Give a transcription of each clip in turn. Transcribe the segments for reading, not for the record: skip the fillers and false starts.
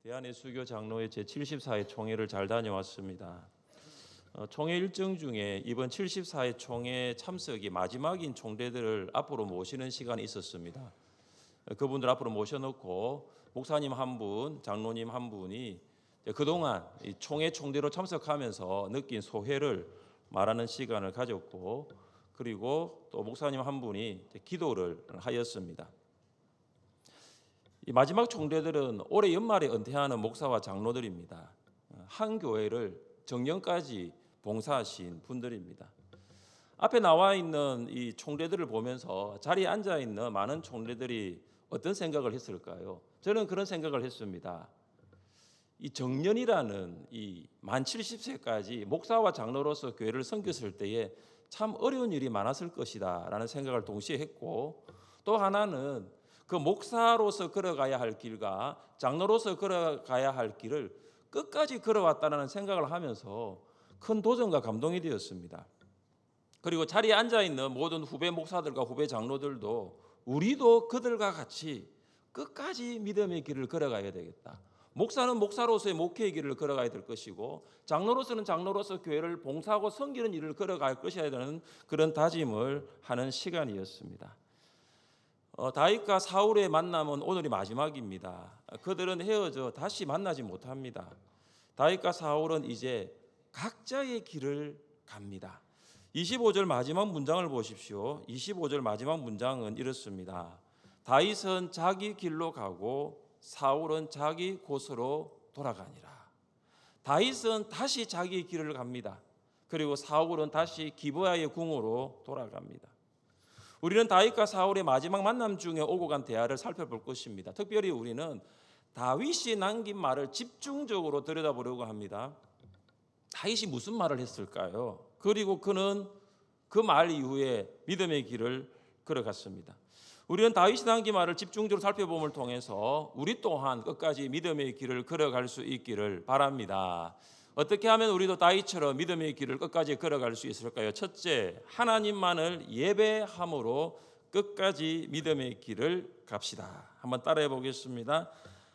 대한예수교 장로회 제74회 총회를 잘 다녀왔습니다. 총회 일정 중에 이번 74회 총회 참석이 마지막인 총대들을 앞으로 모시는 시간이 있었습니다. 그분들 앞으로 모셔놓고 목사님 한 분, 장로님 한 분이 그동안 이 총회 총대로 참석하면서 느낀 소회를 말하는 시간을 가졌고, 그리고 또 목사님 한 분이 기도를 하였습니다. 이 마지막 총대들은 올해 연말에 은퇴하는 목사와 장로들입니다. 한 교회를 정년까지 봉사하신 분들입니다. 앞에 나와 있는 이 총대들을 보면서 자리에 앉아 있는 많은 총대들이 어떤 생각을 했을까요? 저는 그런 생각을 했습니다. 이 정년이라는 이 만 70세까지 목사와 장로로서 교회를 섬겼을 때에 참 어려운 일이 많았을 것이다라는 생각을 동시에 했고, 또 하나는 그 목사로서 걸어가야 할 길과 장로로서 걸어가야 할 길을 끝까지 걸어왔다는 생각을 하면서 큰 도전과 감동이 되었습니다. 그리고 자리에 앉아있는 모든 후배 목사들과 후배 장로들도 우리도 그들과 같이 끝까지 믿음의 길을 걸어가야 되겠다. 목사는 목사로서의 목회의 길을 걸어가야 될 것이고, 장로로서는 장로로서 교회를 봉사하고 섬기는 일을 걸어갈 것이어야 되는 그런 다짐을 하는 시간이었습니다. 다윗과 사울의 만남은 오늘이 마지막입니다. 그들은 헤어져 다시 만나지 못합니다. 다윗과 사울은 이제 각자의 길을 갑니다. 25절 마지막 문장을 보십시오. 25절 마지막 문장은 이렇습니다. 다윗은 자기 길로 가고 사울은 자기 곳으로 돌아가니라. 다윗은 다시 자기 길을 갑니다. 그리고 사울은 다시 기브야의 궁으로 돌아갑니다. 우리는 다윗과 사울의 마지막 만남 중에 오고 간 대화를 살펴볼 것입니다. 특별히 우리는 다윗이 남긴 말을 집중적으로 들여다보려고 합니다. 다윗이 무슨 말을 했을까요? 그리고 그는 그 말 이후에 믿음의 길을 걸어갔습니다. 우리는 다윗이 남긴 말을 집중적으로 살펴봄을 통해서 우리 또한 끝까지 믿음의 길을 걸어갈 수 있기를 바랍니다. 어떻게 하면 우리도 다윗처럼 믿음의 길을 끝까지 걸어갈 수 있을까요? 첫째, 하나님만을 예배함으로 끝까지 믿음의 길을 갑시다. 한번 따라해 보겠습니다.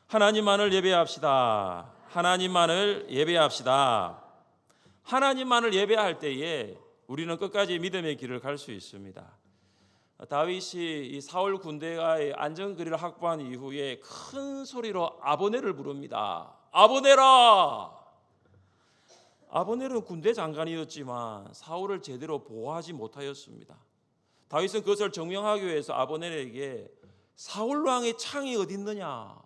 하나님만을 예배합시다. 하나님만을 예배합시다. 하나님만을 예배할 때에 우리는 끝까지 믿음의 길을 갈 수 있습니다. 다윗이 이 사울 군대와의 안전거리를 확보한 이후에 큰 소리로 아브넬을 부릅니다. 아브넬아! 아브넬은 군대 장관이었지만 사울을 제대로 보호하지 못하였습니다. 다윗은 그것을 증명하기 위해서 아브넬에게 사울 왕의 창이 어디 있느냐,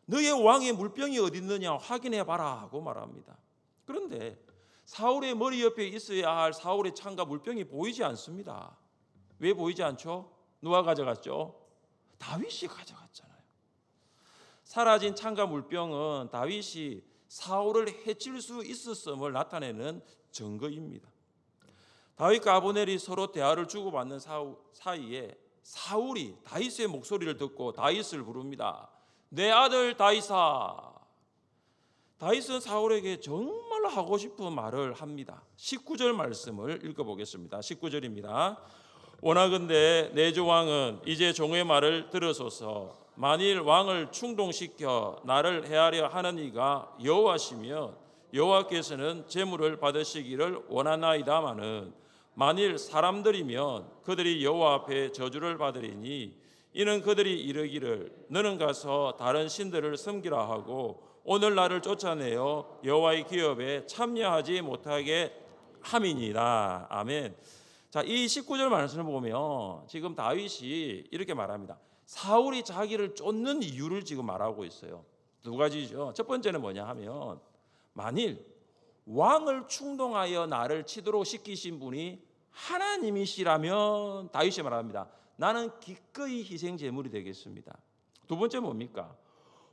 너의 왕의 물병이 어디 있느냐 확인해 봐라 하고 말합니다. 그런데 사울의 머리 옆에 있어야 할 사울의 창과 물병이 보이지 않습니다. 왜 보이지 않죠? 누가 가져갔죠? 다윗이 가져갔잖아요. 사라진 창과 물병은 다윗이 사울을 해칠 수 있었음을 나타내는 증거입니다. 다윗과 아브넬이 서로 대화를 주고받는 사이에 사울이 다윗의 목소리를 듣고 다윗을 부릅니다. 내 아들 다윗아. 다윗은 사울에게 정말로 하고 싶은 말을 합니다. 19절 말씀을 읽어보겠습니다. 19절입니다. 원하건대 내 주 왕은 이제 종의 말을 들으소서. 만일 왕을 충동시켜 나를 해하려 하는 이가 여호와시면 여호와께서는 제물을 받으시기를 원하나이다마는 만일 사람들이면 그들이 여호와 앞에 저주를 받으리니 이는 그들이 이르기를 너는 가서 다른 신들을 섬기라 하고 오늘 나를 쫓아내어 여호와의 기업에 참여하지 못하게 함이니라. 아멘. 자, 이 19절 말씀을 보면 지금 다윗이 이렇게 말합니다. 사울이 자기를 쫓는 이유를 지금 말하고 있어요. 두 가지죠. 첫 번째는 뭐냐 하면 만일 왕을 충동하여 나를 치도록 시키신 분이 하나님이시라면 다윗이 말합니다. 나는 기꺼이 희생 제물이 되겠습니다. 두 번째 뭡니까?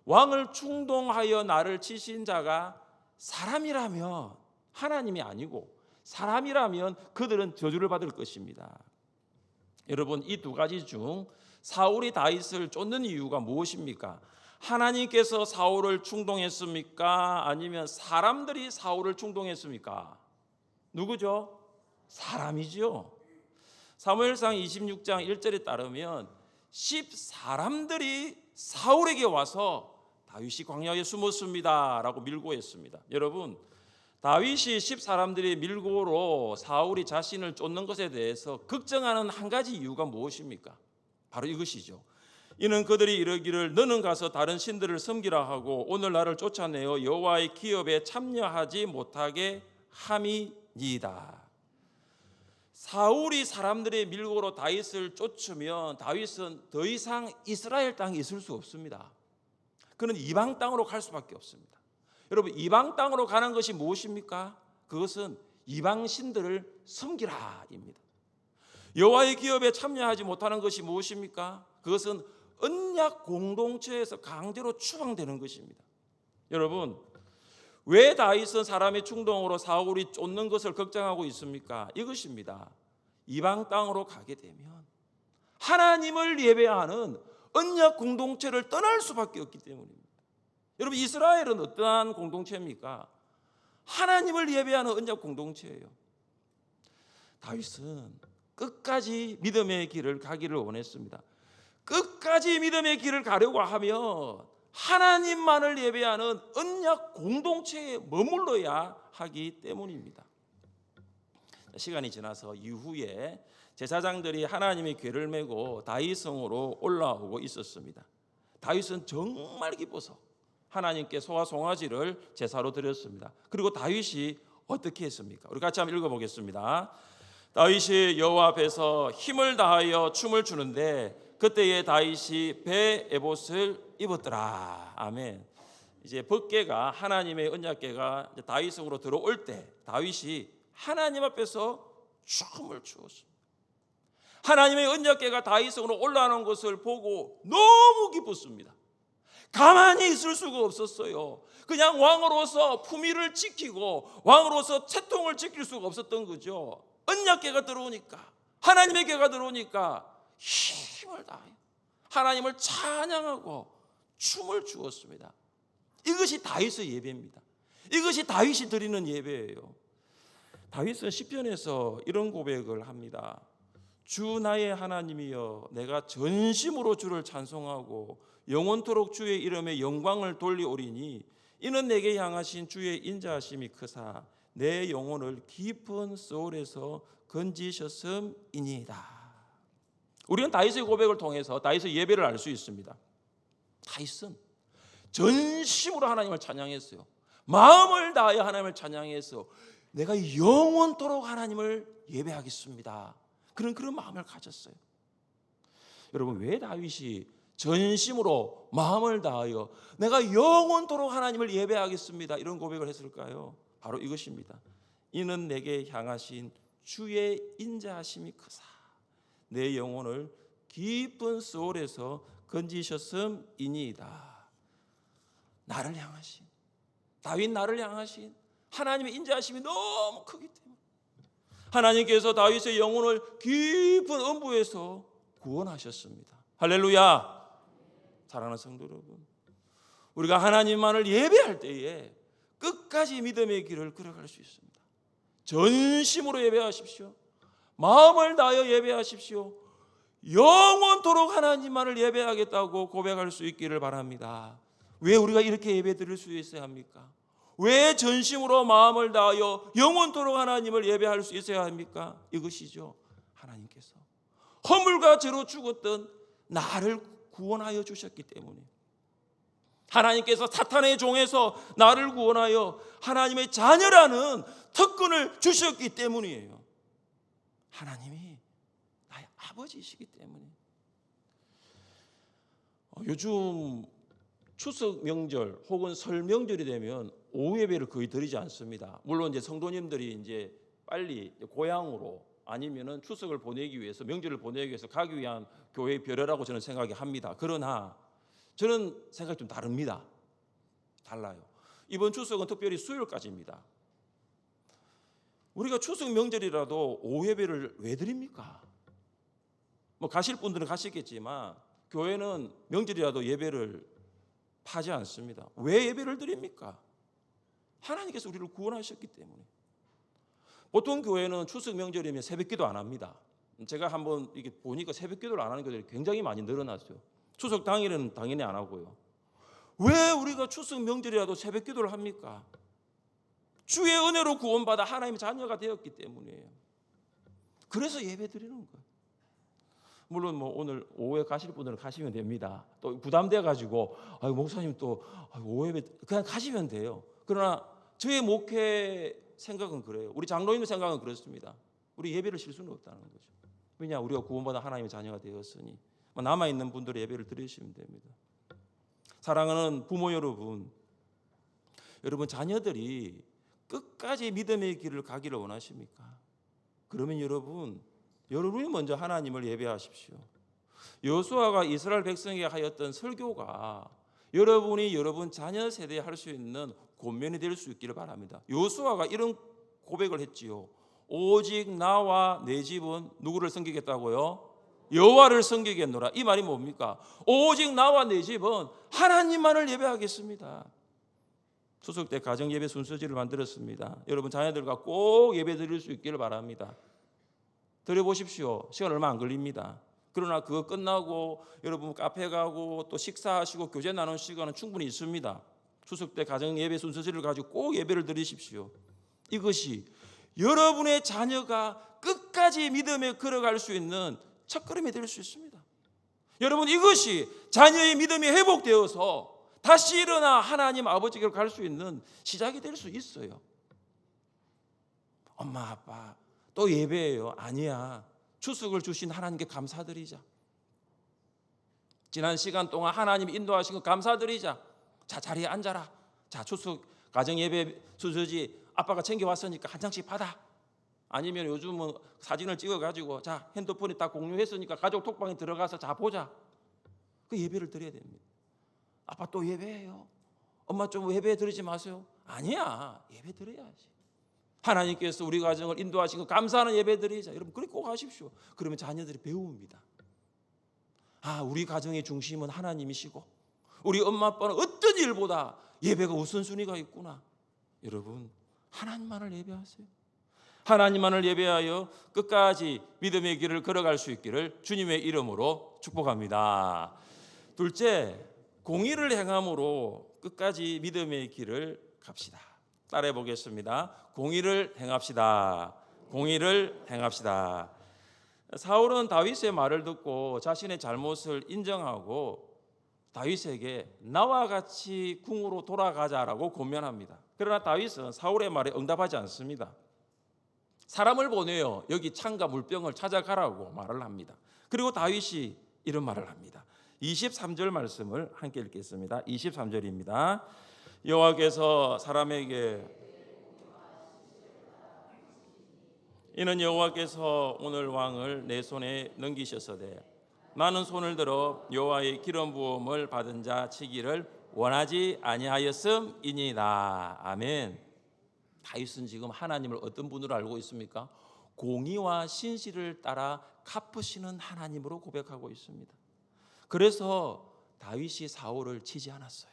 왕을 충동하여 나를 치신 자가 사람이라면 하나님이 아니고 사람이라면 그들은 저주를 받을 것입니다. 여러분, 이 두 가지 중 사울이 다윗을 쫓는 이유가 무엇입니까? 하나님께서 사울을 충동했습니까? 아니면 사람들이 사울을 충동했습니까? 누구죠? 사람이죠. 사무엘상 26장 1절에 따르면 10사람들이 사울에게 와서 다윗이 광야에 숨었습니다라고 밀고했습니다. 여러분, 다윗이 10사람들이 밀고로 사울이 자신을 쫓는 것에 대해서 걱정하는 한 가지 이유가 무엇입니까? 바로 이것이죠. 이는 그들이 이르기를 너는 가서 다른 신들을 섬기라 하고 오늘 나를 쫓아내어 여호와의 기업에 참여하지 못하게 함이니이다. 사울이 사람들의 밀고로 다윗을 쫓으면 다윗은 더 이상 이스라엘 땅에 있을 수 없습니다. 그는 이방 땅으로 갈 수밖에 없습니다. 여러분, 이방 땅으로 가는 것이 무엇입니까? 그것은 이방 신들을 섬기라입니다. 여호와의 기업에 참여하지 못하는 것이 무엇입니까? 그것은 언약 공동체에서 강제로 추방되는 것입니다. 여러분, 왜 다윗은 사람의 충동으로 사울이 쫓는 것을 걱정하고 있습니까? 이것입니다. 이방 땅으로 가게 되면 하나님을 예배하는 언약 공동체를 떠날 수밖에 없기 때문입니다. 여러분, 이스라엘은 어떠한 공동체입니까? 하나님을 예배하는 언약 공동체예요. 다윗은 끝까지 믿음의 길을 가기를 원했습니다. 끝까지 믿음의 길을 가려고 하면 하나님만을 예배하는 언약 공동체에 머물러야 하기 때문입니다. 시간이 지나서 이후에 제사장들이 하나님의 궤를 메고 다윗성으로 올라오고 있었습니다. 다윗은 정말 기뻐서 하나님께 소와 송아지를 제사로 드렸습니다. 그리고 다윗이 어떻게 했습니까? 우리 같이 한번 읽어보겠습니다. 다윗이 여호와 앞에서 힘을 다하여 춤을 추는데 그때에 다윗이 배 에봇을 입었더라. 아멘. 이제 법궤가 하나님의 언약궤가 다윗성으로 들어올 때 다윗이 하나님 앞에서 춤을 추었습니다. 하나님의 언약궤가 다윗성으로 올라오는 것을 보고 너무 기뻤습니다. 가만히 있을 수가 없었어요. 그냥 왕으로서 품위를 지키고 왕으로서 채통을 지킬 수가 없었던 거죠. 언약궤가 들어오니까, 하나님의 궤가 들어오니까 힘을 다해 하나님을 찬양하고 춤을 추었습니다. 이것이 다윗의 예배입니다. 이것이 다윗이 드리는 예배예요. 다윗은 시편에서 이런 고백을 합니다. 주 나의 하나님이여, 내가 전심으로 주를 찬송하고 영원토록 주의 이름에 영광을 돌리오리니 이는 내게 향하신 주의 인자하심이 크사 내 영혼을 깊은 소울에서 건지셨음이니이다. 우리는 다윗의 고백을 통해서 다윗의 예배를 알 수 있습니다. 다윗은 전심으로 하나님을 찬양했어요. 마음을 다하여 하나님을 찬양해서 내가 영원토록 하나님을 예배하겠습니다. 그런 마음을 가졌어요. 여러분, 왜 다윗이 전심으로 마음을 다하여 내가 영원토록 하나님을 예배하겠습니다 이런 고백을 했을까요? 바로 이것입니다. 이는 내게 향하신 주의 인자하심이 크사 내 영혼을 깊은 소울에서 건지셨음이니이다. 나를 향하신, 다윗 나를 향하신 하나님의 인자하심이 너무 크기 때문에 하나님께서 다윗의 영혼을 깊은 음부에서 구원하셨습니다. 할렐루야. 사랑하는 성도 여러분, 우리가 하나님만을 예배할 때에 끝까지 믿음의 길을 걸어갈 수 있습니다. 전심으로 예배하십시오. 마음을 다하여 예배하십시오. 영원토록 하나님만을 예배하겠다고 고백할 수 있기를 바랍니다. 왜 우리가 이렇게 예배 드릴 수 있어야 합니까? 왜 전심으로 마음을 다하여 영원토록 하나님을 예배할 수 있어야 합니까? 이것이죠. 하나님께서 허물과 죄로 죽었던 나를 구원하여 주셨기 때문에, 하나님께서 사탄의 종에서 나를 구원하여 하나님의 자녀라는 특권을 주셨기 때문이에요. 하나님이 나의 아버지이시기 때문에. 요즘 추석 명절 혹은 설 명절이 되면 오후 예배를 거의 드리지 않습니다. 물론 이제 성도님들이 이제 빨리 고향으로 아니면은 추석을 보내기 위해서, 명절을 보내기 위해서 가기 위한 교회의 별회라고 저는 생각이 합니다. 그러나 저는 생각이 좀 다릅니다. 달라요. 이번 추석은 특별히 수요일까지입니다. 우리가 추석 명절이라도 오후 예배를 왜 드립니까? 뭐 가실 분들은 가시겠지만 교회는 명절이라도 예배를 하지 않습니다. 왜 예배를 드립니까? 하나님께서 우리를 구원하셨기 때문에. 보통 교회는 추석 명절이면 새벽기도 안 합니다. 제가 한번 이게 보니까 새벽기도를 안 하는 교회들이 굉장히 많이 늘어났어요. 추석 당일은 당연히 안 하고요. 왜 우리가 추석 명절이라도 새벽 기도를 합니까? 주의 은혜로 구원받아 하나님의 자녀가 되었기 때문이에요. 그래서 예배 드리는 거예요. 물론 오늘 오후에 가실 분들은 가시면 됩니다. 또 부담돼 가지고 목사님 또 오후 예배 그냥 가시면 돼요. 그러나 저의 목회 생각은 그래요. 우리 장로님의 생각은 그렇습니다. 우리 예배를 쉴 수는 없다는 거죠. 왜냐, 우리가 구원받아 하나님의 자녀가 되었으니 남아 있는 분들의 예배를 드리시면 됩니다. 사랑하는 부모 여러분, 여러분 자녀들이 끝까지 믿음의 길을 가기를 원하십니까? 그러면 여러분이 먼저 하나님을 예배하십시오. 여호수아가 이스라엘 백성에게 하였던 설교가 여러분이 여러분 자녀 세대에 할 수 있는 권면이 될 수 있기를 바랍니다. 여호수아가 이런 고백을 했지요. 오직 나와 내 집은 누구를 섬기겠다고요? 여호와를 섬기겠노라. 이 말이 뭡니까? 오직 나와 내 집은 하나님만을 예배하겠습니다. 추석 때 가정 예배 순서지를 만들었습니다. 여러분 자녀들과 꼭 예배 드릴 수 있기를 바랍니다. 드려보십시오. 시간 얼마 안 걸립니다. 그러나 그거 끝나고 여러분 카페 가고 또 식사하시고 교제 나누는 시간은 충분히 있습니다. 추석 때 가정 예배 순서지를 가지고 꼭 예배를 드리십시오. 이것이 여러분의 자녀가 끝까지 믿음에 걸어갈 수 있는 첫걸음이 될 수 있습니다. 여러분 이것이 자녀의 믿음이 회복되어서 다시 일어나 하나님 아버지께로 갈 수 있는 시작이 될 수 있어요. 엄마 아빠 또 예배예요. 아니야. 추석을 주신 하나님께 감사드리자. 지난 시간 동안 하나님 인도하신 것 감사드리자. 자, 자리에 앉아라. 자, 추석 가정 예배 순서지 아빠가 챙겨왔으니까 한 장씩 받아. 아니면 요즘은 사진을 찍어가지고 자, 핸드폰에 다 공유했으니까 가족 톡방에 들어가서 자 보자. 그 예배를 드려야 됩니다. 아빠 또 예배해요. 엄마 좀 예배 드리지 마세요. 아니야. 예배 드려야지. 하나님께서 우리 가정을 인도하신 거 감사하는 예배 드리자. 여러분 그렇게 꼭 하십시오. 그러면 자녀들이 배웁니다. 우리 가정의 중심은 하나님이시고 우리 엄마 아빠는 어떤 일보다 예배가 우선순위가 있구나. 여러분 하나님만을 예배하세요. 하나님만을 예배하여 끝까지 믿음의 길을 걸어갈 수 있기를 주님의 이름으로 축복합니다. 둘째, 공의를 행함으로 끝까지 믿음의 길을 갑시다. 따라해 보겠습니다. 공의를 행합시다. 공의를 행합시다. 사울은 다윗의 말을 듣고 자신의 잘못을 인정하고 다윗에게 나와 같이 궁으로 돌아가자라고 권면합니다. 그러나 다윗은 사울의 말에 응답하지 않습니다. 사람을 보내요. 여기 창과 물병을 찾아가라고 말을 합니다. 그리고 다윗이 이런 말을 합니다. 23절 말씀을 함께 읽겠습니다. 23절입니다. 여호와께서 사람에게 이는 여호와께서 오늘 왕을 내 손에 넘기셨으되 나는 손을 들어 여호와의 기름 부음을 받은 자 치기를 원하지 아니하였음이니이다. 아멘. 다윗은 지금 하나님을 어떤 분으로 알고 있습니까? 공의와 신실을 따라 갚으시는 하나님으로 고백하고 있습니다. 그래서 다윗이 사울을 치지 않았어요.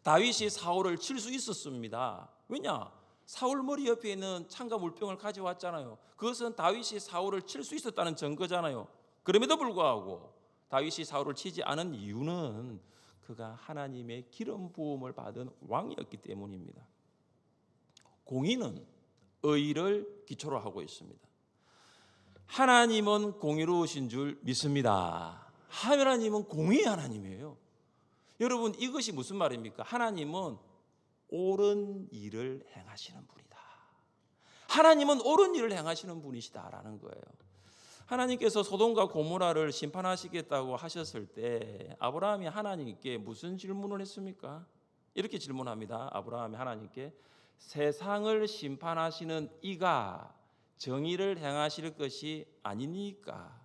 다윗이 사울을 칠 수 있었습니다. 왜냐? 사울 머리 옆에 있는 창과 물병을 가져왔잖아요. 그것은 다윗이 사울을 칠 수 있었다는 증거잖아요. 그럼에도 불구하고 다윗이 사울을 치지 않은 이유는 그가 하나님의 기름 부음을 받은 왕이었기 때문입니다. 공의는 의를 기초로 하고 있습니다. 하나님은 공의로우신 줄 믿습니다. 하나님은 공의의 하나님이에요. 여러분 이것이 무슨 말입니까? 하나님은 옳은 일을 행하시는 분이다. 하나님은 옳은 일을 행하시는 분이시다라는 거예요. 하나님께서 소돔과 고모라를 심판하시겠다고 하셨을 때 아브라함이 하나님께 무슨 질문을 했습니까? 이렇게 질문합니다. 아브라함이 하나님께 세상을 심판하시는 이가 정의를 행하실 것이 아니니까.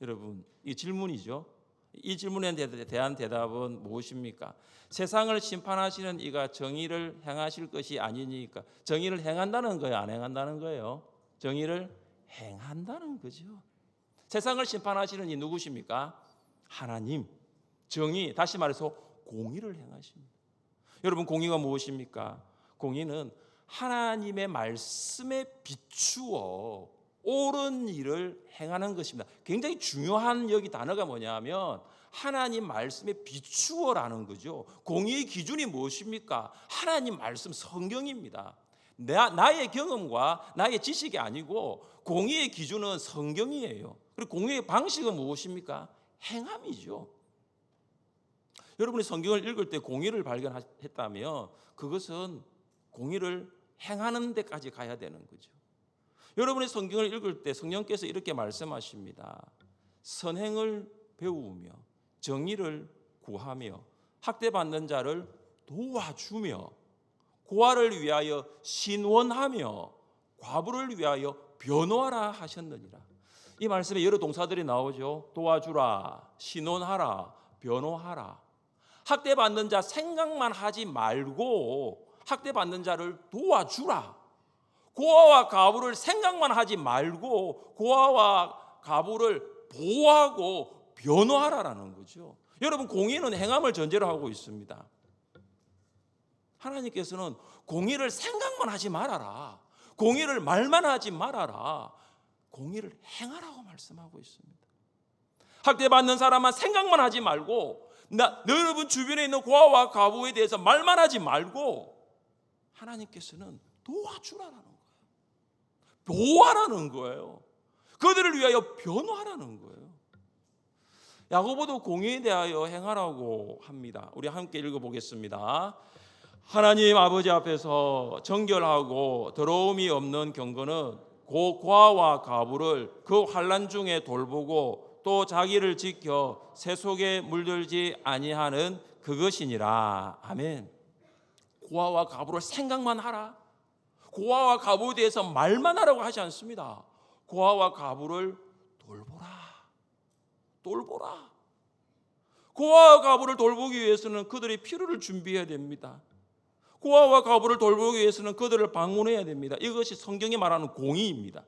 여러분 이 질문이죠. 이 질문에 대한 대답은 무엇입니까? 세상을 심판하시는 이가 정의를 행하실 것이 아니니까. 정의를 행한다는 거예요? 안 행한다는 거예요? 정의를 행한다는 거죠. 세상을 심판하시는 이 누구십니까? 하나님. 정의, 다시 말해서 공의를 행하십니다. 여러분 공의가 무엇입니까? 공의는 하나님의 말씀에 비추어 옳은 일을 행하는 것입니다. 굉장히 중요한 여기 단어가 뭐냐면 하나님 말씀에 비추어라는 거죠. 공의의 기준이 무엇입니까? 하나님 말씀 성경입니다. 나의 경험과 나의 지식이 아니고 공의의 기준은 성경이에요. 그리고 공의의 방식은 무엇입니까? 행함이죠. 여러분이 성경을 읽을 때 공의를 발견했다면 그것은 공의를 행하는 데까지 가야 되는 거죠. 여러분이 성경을 읽을 때 성령께서 이렇게 말씀하십니다. 선행을 배우며 정의를 구하며 학대받는 자를 도와주며 고아를 위하여 신원하며 과부를 위하여 변호하라 하셨느니라. 이 말씀에 여러 동사들이 나오죠. 도와주라, 신원하라, 변호하라. 학대받는 자 생각만 하지 말고 학대받는 자를 도와주라. 고아와 과부를 생각만 하지 말고 고아와 과부를 보호하고 변호하라라는 거죠. 여러분, 공의는 행함을 전제로 하고 있습니다. 하나님께서는 공의를 생각만 하지 말아라. 공의를 말만 하지 말아라. 공의를 행하라고 말씀하고 있습니다. 학대받는 사람만 생각만 하지 말고 여러분 주변에 있는 고아와 과부에 대해서 말만 하지 말고 하나님께서는 도와주라는 거예요. 보호하라는 거예요. 그들을 위하여 변호하라는 거예요. 야고보도 공의에 대하여 행하라고 합니다. 우리 함께 읽어보겠습니다. 하나님 아버지 앞에서 정결하고 더러움이 없는 경건은 고아와 과부를 그 환난 중에 돌보고 또 자기를 지켜 새 속에 물들지 아니하는 그것이니라. 아멘. 고아와 과부를 생각만 하라. 고아와 과부에 대해서 말만 하라고 하지 않습니다. 고아와 과부를 돌보라. 고아와 과부를 돌보기 위해서는 그들의 필요를 준비해야 됩니다. 고아와 과부를 돌보기 위해서는 그들을 방문해야 됩니다. 이것이 성경이 말하는 공의입니다.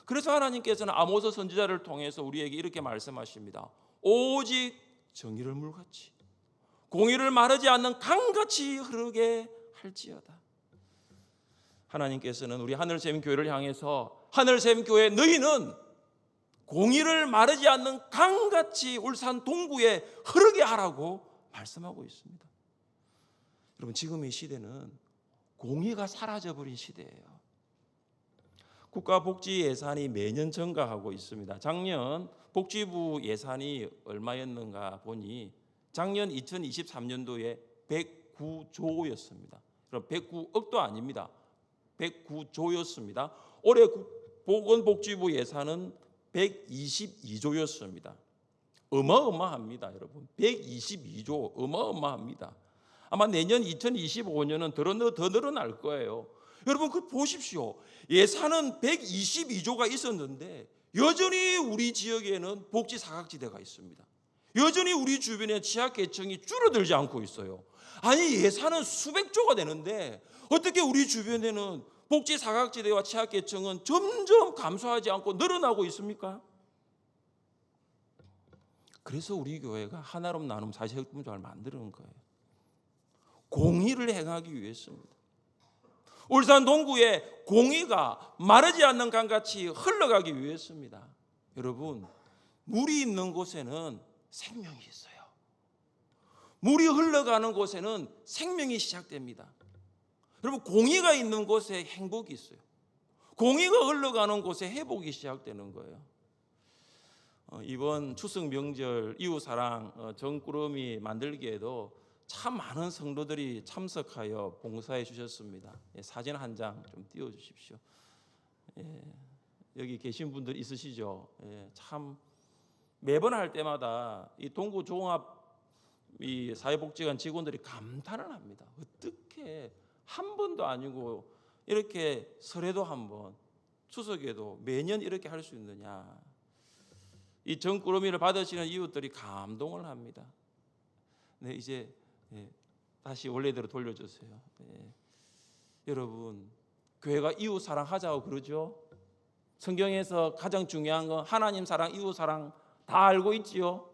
그래서 하나님께서는 아모스 선지자를 통해서 우리에게 이렇게 말씀하십니다. 오직 정의를 물같이 공의를 마르지 않는 강같이 흐르게 할지어다. 하나님께서는 우리 하늘샘 교회를 향해서 하늘샘 교회 너희는 공의를 마르지 않는 강같이 울산 동구에 흐르게 하라고 말씀하고 있습니다. 여러분, 지금 이 시대는 공의가 사라져버린 시대예요. 국가복지 예산이 매년 증가하고 있습니다. 작년 복지부 예산이 얼마였는가 보니 작년 2023년도에 109조였습니다. 그럼 109억도 아닙니다. 109조였습니다. 올해 보건복지부 예산은 122조였습니다. 어마어마합니다, 여러분. 122조 어마어마합니다. 아마 내년 2025년은 더 늘어날 거예요. 여러분, 그 보십시오. 예산은 122조가 있었는데 여전히 우리 지역에는 복지 사각지대가 있습니다. 여전히 우리 주변에 취약계층이 줄어들지 않고 있어요. 아니, 예산은 수백조가 되는데 어떻게 우리 주변에는 복지 사각지대와 취약계층은 점점 감소하지 않고 늘어나고 있습니까? 그래서 우리 교회가 하나로 나눔 사실금조를 만드는 거예요. 공의를 행하기 위해서입니다. 울산 동구에 공의가 마르지 않는 강같이 흘러가기 위해서입니다. 여러분, 물이 있는 곳에는 생명이 있어요. 물이 흘러가는 곳에는 생명이 시작됩니다. 여러분, 공의가 있는 곳에 행복이 있어요. 공의가 흘러가는 곳에 회복이 시작되는 거예요. 이번 추석 명절 이웃사랑 정꾸러미 만들기에도 참 많은 성도들이 참석하여 봉사해 주셨습니다. 사진 한 장 좀 띄워주십시오. 여기 계신 분들 있으시죠? 참 매번 할 때마다 이 동구 종합 이 사회복지관 직원들이 감탄을 합니다. 어떻게 한 번도 아니고 이렇게 설에도 한 번, 추석에도 매년 이렇게 할 수 있느냐. 이 정꾸러미를 받으시는 이웃들이 감동을 합니다. 네, 이제 다시 원래대로 돌려주세요. 여러분, 교회가 이웃 사랑하자고 그러죠. 성경에서 가장 중요한 건 하나님 사랑, 이웃 사랑 다 알고 있지요.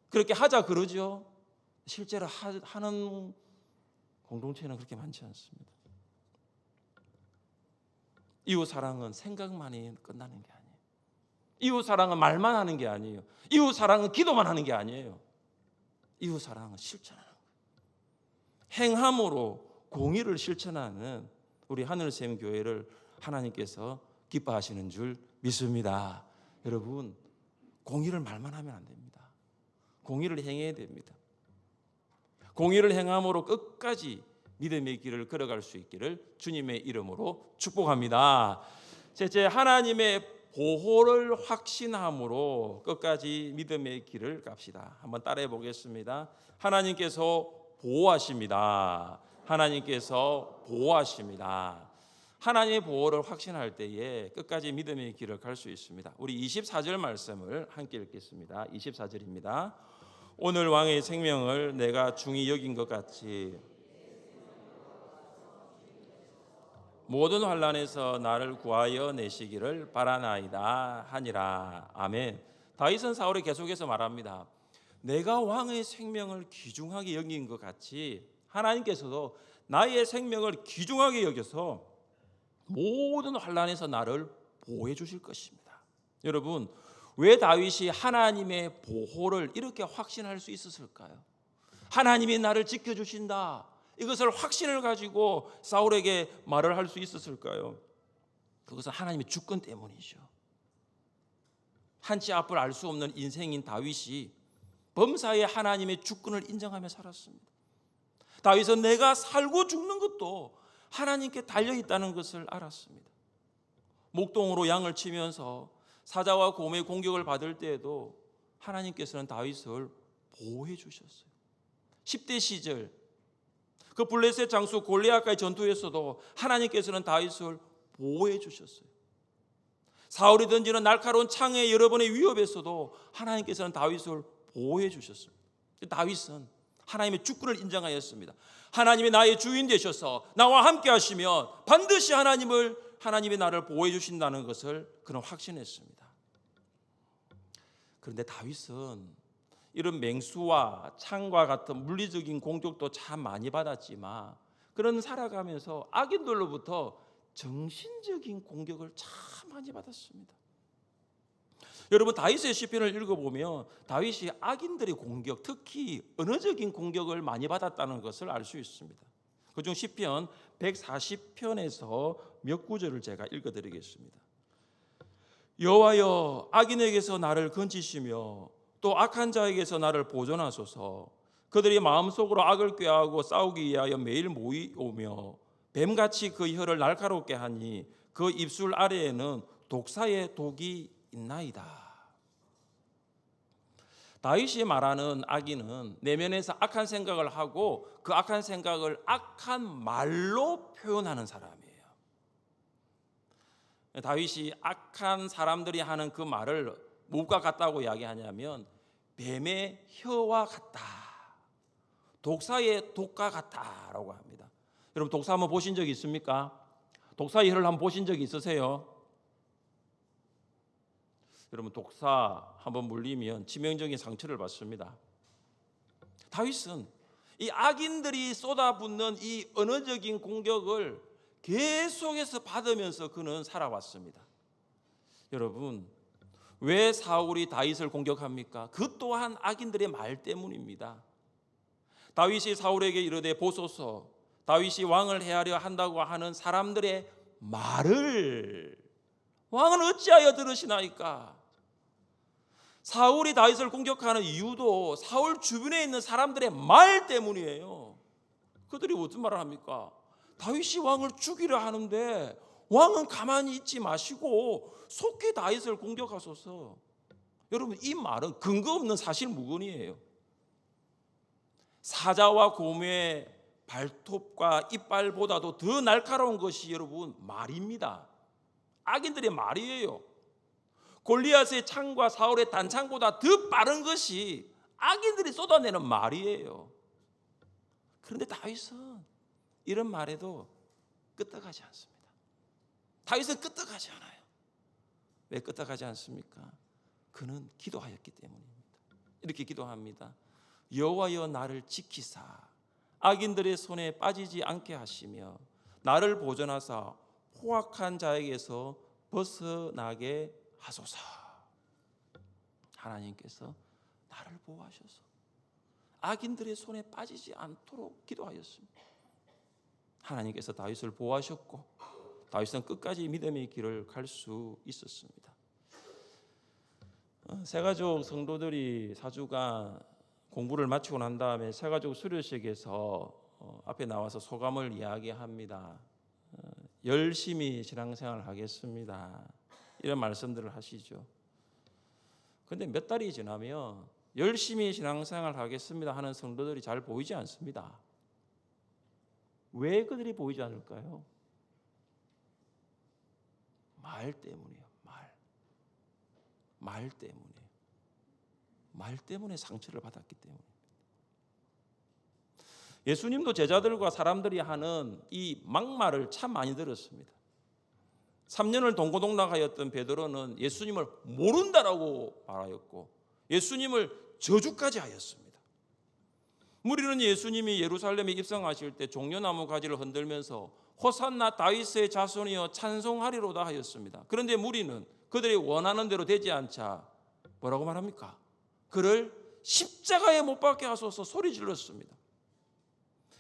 그렇게 하자 그러죠. 실제로 하는 공동체는 그렇게 많지 않습니다. 이웃 사랑은 생각만이 끝나는 게 아니에요. 이웃 사랑은 말만 하는 게 아니에요. 이웃 사랑은 기도만 하는 게 아니에요. 이웃 사랑은 실천하는 거예요. 행함으로 공의를 실천하는 우리 하늘샘 교회를 하나님께서 기뻐하시는 줄 믿습니다. 여러분, 공의를 말만 하면 안 됩니다. 공의를 행해야 됩니다. 공의를 행함으로 끝까지 믿음의 길을 걸어갈 수 있기를 주님의 이름으로 축복합니다. 셋째, 하나님의 보호를 확신함으로 끝까지 믿음의 길을 갑시다. 한번 따라해 보겠습니다. 하나님께서 보호하십니다. 하나님께서 보호하십니다. 하나님의 보호를 확신할 때에 끝까지 믿음의 길을 갈 수 있습니다. 우리 24절 말씀을 함께 읽겠습니다. 24절입니다. 오늘 왕의 생명을 내가 중히 여긴 것 같이 모든 환난에서 나를 구하여 내시기를 바라나이다 하니라. 아멘. 다윗은 사울에 계속해서 말합니다. 내가 왕의 생명을 귀중하게 여긴 것 같이 하나님께서도 나의 생명을 귀중하게 여겨서 모든 환난에서 나를 보호해 주실 것입니다. 여러분, 왜 다윗이 하나님의 보호를 이렇게 확신할 수 있었을까요? 하나님이 나를 지켜주신다, 이것을 확신을 가지고 사울에게 말을 할 수 있었을까요? 그것은 하나님의 주권 때문이죠. 한치 앞을 알 수 없는 인생인 다윗이 범사에 하나님의 주권을 인정하며 살았습니다. 다윗은 내가 살고 죽는 것도 하나님께 달려있다는 것을 알았습니다. 목동으로 양을 치면서 사자와 곰의 공격을 받을 때에도 하나님께서는 다윗을 보호해 주셨어요. 10대 시절 그 블레셋 장수 골리앗과의 전투에서도 하나님께서는 다윗을 보호해 주셨어요. 사울이 던지는 날카로운 창의 여러 번의 위협에서도 하나님께서는 다윗을 보호해 주셨습니다. 다윗은 하나님의 주권을 인정하였습니다. 하나님이 나의 주인 되셔서 나와 함께 하시면 반드시 하나님이 나를 보호해 주신다는 것을 그는 확신했습니다. 그런데 다윗은 이런 맹수와 창과 같은 물리적인 공격도 참 많이 받았지만 그런 살아가면서 악인들로부터 정신적인 공격을 참 많이 받았습니다. 여러분, 다윗의 시편을 읽어보면 다윗이 악인들의 공격, 특히 언어적인 공격을 많이 받았다는 것을 알 수 있습니다. 그중 시편 140편에서 몇 구절을 제가 읽어드리겠습니다. 여호와여, 악인에게서 나를 건지시며 또 악한 자에게서 나를 보존하소서. 그들이 마음속으로 악을 꾀하고 싸우기 위하여 매일 모이오며 뱀같이 그 혀를 날카롭게 하니 그 입술 아래에는 독사의 독이 있나이다. 다윗이 말하는 악인은 내면에서 악한 생각을 하고 그 악한 생각을 악한 말로 표현하는 사람이에요. 다윗이 악한 사람들이 하는 그 말을 무엇과 같다고 이야기하냐면 뱀의 혀와 같다, 독사의 독과 같다라고 합니다. 여러분, 독사 한번 보신 적 있습니까? 독사의 혀를 한번 보신 적 있으세요? 여러분, 독사 한번 물리면 치명적인 상처를 받습니다. 다윗은 이 악인들이 쏟아붓는 이 언어적인 공격을 계속해서 받으면서 그는 살아왔습니다. 여러분, 왜 사울이 다윗을 공격합니까? 그 또한 악인들의 말 때문입니다. 다윗이 사울에게 이르되 보소서, 다윗이 왕을 해하려 한다고 하는 사람들의 말을 왕은 어찌하여 들으시나이까? 사울이 다윗을 공격하는 이유도 사울 주변에 있는 사람들의 말 때문이에요. 그들이 무슨 말을 합니까? 다윗이 왕을 죽이려 하는데 왕은 가만히 있지 마시고 속히 다윗을 공격하소서. 여러분, 이 말은 근거 없는 사실무근이에요. 사자와 곰의 발톱과 이빨보다도 더 날카로운 것이 여러분 말입니다. 악인들의 말이에요. 골리앗의 창과 사울의 단창보다 더 빠른 것이 악인들이 쏟아내는 말이에요. 그런데 다윗은 이런 말에도 끄떡하지 않습니다. 다윗은 끄떡하지 않아요. 왜 끄떡하지 않습니까? 그는 기도하였기 때문입니다. 이렇게 기도합니다. 여호와여, 나를 지키사 악인들의 손에 빠지지 않게 하시며 나를 보존하사 포악한 자에게서 벗어나게 하소서. 하나님께서 나를 보호하셔서 악인들의 손에 빠지지 않도록 기도하였습니다. 하나님께서 다윗을 보호하셨고 다윗은 끝까지 믿음의 길을 갈 수 있었습니다. 새가족 성도들이 4주간 공부를 마치고 난 다음에 새가족 수료식에서 앞에 나와서 소감을 이야기합니다. 열심히 신앙생활을 하겠습니다. 이런 말씀들을 하시죠. 그런데 몇 달이 지나면 열심히 신앙생활을 하겠습니다 하는 성도들이 잘 보이지 않습니다. 왜 그들이 보이지 않을까요? 말 때문이에요. 말 때문에. 말 때문에 상처를 받았기 때문에. 예수님도 제자들과 사람들이 하는 이 막말을 참 많이 들었습니다. 3년을 동고동락하였던 베드로는 예수님을 모른다라고 말하였고 예수님을 저주까지 하였습니다. 무리는 예수님이 예루살렘에 입성하실 때 종려나무 가지를 흔들면서 호산나 다윗의 자손이여 찬송하리로다 하였습니다. 그런데 무리는 그들이 원하는 대로 되지 않자 뭐라고 말합니까? 그를 십자가에 못 박게 하소서 소리 질렀습니다.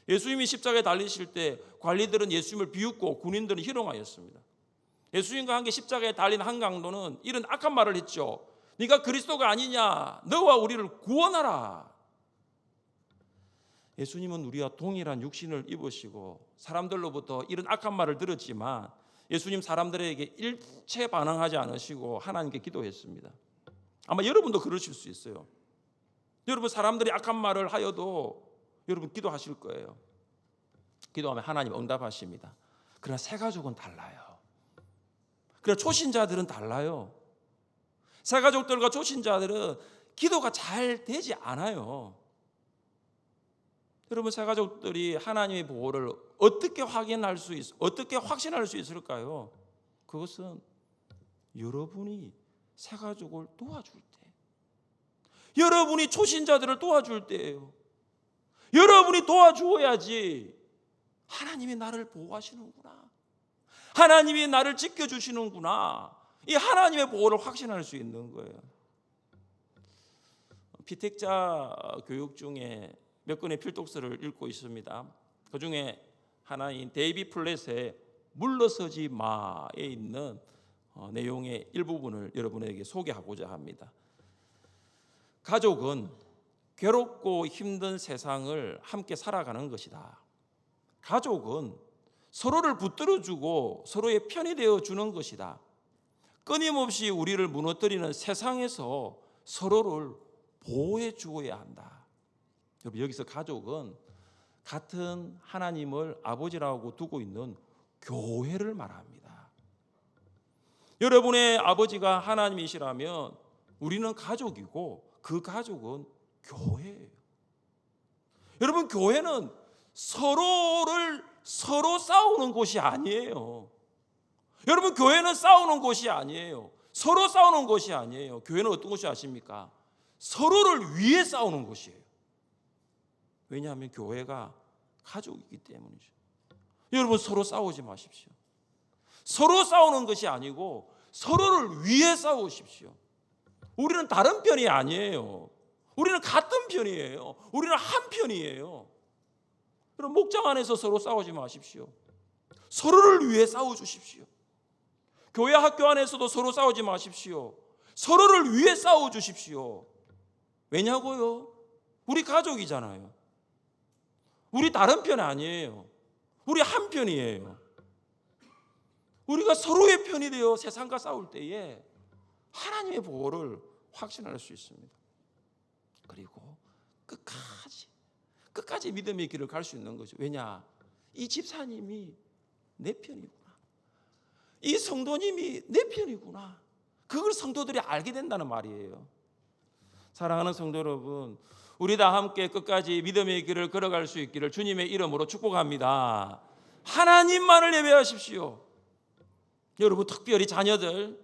예수님이 십자가에 달리실 때 관리들은 예수님을 비웃고 군인들은 희롱하였습니다. 예수님과 함께 십자가에 달린 한 강도는 이런 악한 말을 했죠. 네가 그리스도가 아니냐? 너와 우리를 구원하라. 예수님은 우리와 동일한 육신을 입으시고 사람들로부터 이런 악한 말을 들었지만 예수님 사람들에게 일체 반응하지 않으시고 하나님께 기도했습니다. 아마 여러분도 그러실 수 있어요. 여러분 사람들이 악한 말을 하여도 여러분 기도하실 거예요. 기도하면 하나님 응답하십니다. 그러나 새가족은 달라요. 그러나 초신자들은 달라요. 새가족들과 초신자들은 기도가 잘 되지 않아요. 여러분 새가족들이 하나님의 보호를 어떻게 어떻게 확신할 수 있을까요? 그것은 여러분이 새가족을 도와줄 때, 여러분이 초신자들을 도와줄 때예요. 여러분이 도와주어야지 하나님이 나를 보호하시는구나, 하나님이 나를 지켜주시는구나, 이 하나님의 보호를 확신할 수 있는 거예요. 피택자 교육 중에 몇 권의 필독서를 읽고 있습니다. 그 중에 하나인 데이비 플랫의 물러서지 마에 있는 내용의 일부분을 여러분에게 소개하고자 합니다. 가족은 괴롭고 힘든 세상을 함께 살아가는 것이다. 가족은 서로를 붙들어주고 서로의 편이 되어주는 것이다. 끊임없이 우리를 무너뜨리는 세상에서 서로를 보호해 주어야 한다. 여러분 여기서 가족은 같은 하나님을 아버지라고 두고 있는 교회를 말합니다. 여러분의 아버지가 하나님이시라면 우리는 가족이고 그 가족은 교회예요. 여러분 교회는 서로 싸우는 곳이 아니에요. 여러분 교회는 싸우는 곳이 아니에요. 서로 싸우는 곳이 아니에요. 교회는 어떤 곳이 아십니까? 서로를 위해 싸우는 곳이에요. 왜냐하면 교회가 가족이기 때문이죠. 여러분 서로 싸우지 마십시오. 서로 싸우는 것이 아니고 서로를 위해 싸우십시오. 우리는 다른 편이 아니에요. 우리는 같은 편이에요. 우리는 한 편이에요. 여러분 목장 안에서 서로 싸우지 마십시오. 서로를 위해 싸워주십시오. 교회 학교 안에서도 서로 싸우지 마십시오. 서로를 위해 싸워주십시오. 왜냐고요? 우리 가족이잖아요. 우리 다른 편 아니에요. 우리 한 편이에요. 우리가 서로의 편이 되어 세상과 싸울 때에 하나님의 보호를 확신할 수 있습니다. 그리고 끝까지 믿음의 길을 갈 수 있는 거죠. 왜냐? 이 집사님이 내 편이구나. 이 성도님이 내 편이구나. 그걸 성도들이 알게 된다는 말이에요. 사랑하는 성도 여러분, 우리 다 함께 끝까지 믿음의 길을 걸어갈 수 있기를 주님의 이름으로 축복합니다. 하나님만을 예배하십시오. 여러분 특별히 자녀들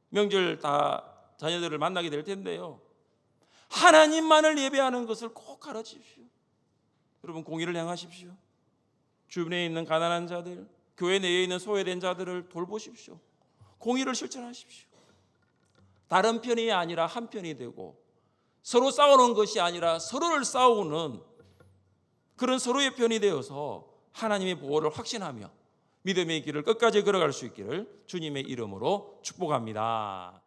명절 다 자녀들을 만나게 될 텐데요, 하나님만을 예배하는 것을 꼭 가르치십시오. 여러분 공의를 행하십시오. 주변에 있는 가난한 자들, 교회 내에 있는 소외된 자들을 돌보십시오. 공의를 실천하십시오. 다른 편이 아니라 한 편이 되고 서로 싸우는 것이 아니라 서로를 싸우는 그런 서로의 편이 되어서 하나님의 보호를 확신하며 믿음의 길을 끝까지 걸어갈 수 있기를 주님의 이름으로 축복합니다.